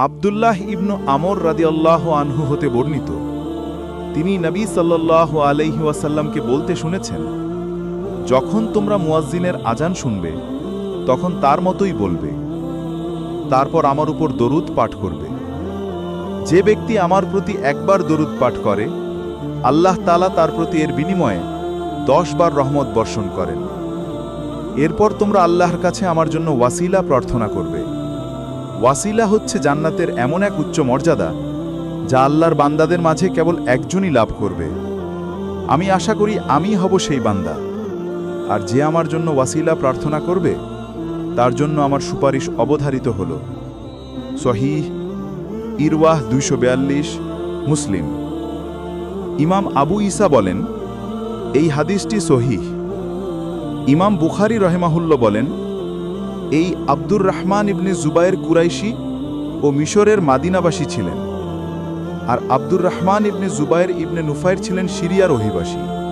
আব্দুল্লাহ ইবনু আমর রাদিয়াল্লাহু আনহু হতে বর্ণিত, তিনি নবী সাল্লাল্লাহু আলাইহি ওয়াসাল্লামকে বলতে শুনেছেন, যখন তোমরা মুয়াজ্জিনের আজান শুনবে তখন তার মতোই বলবে, তারপর আমার উপর দরুদ পাঠ করবে। যে ব্যক্তি আমার প্রতি একবার দরুদ পাঠ করে, আল্লাহ তাআলা তার প্রতি এর বিনিময়ে 10 বার রহমত বর্ষণ করেন। এরপর তোমরা আল্লাহর কাছে আমার জন্য ওয়াসিলা প্রার্থনা করবে। ওয়াসিলা হচ্ছে জান্নাতের এমন এক উচ্চ মর্যাদা যা আল্লাহর বান্দাদের মাঝে কেবল একজনই লাভ করবে। আমি আশা করি আমি হব সেই বান্দা, আর যে আমার জন্য ওয়াসিলা প্রার্থনা করবে তার জন্য আমার সুপারিশ অবধারিত হল। সহিহ ইরওয়াহ 242, মুসলিম। ইমাম আবু ঈসা বলেন, এই হাদিসটি সহিহ। ইমাম বুখারী রহিমাহুল্লাহ বলেন, এই আব্দুর রহমান ইবনে জুবায়ের কুরাইশি ও মিশরের মাদিনাবাসী ছিলেন, আর আব্দুর রহমান ইবনে জুবায়ের ইবনে নুফাইর ছিলেন সিরিয়ার অধিবাসী।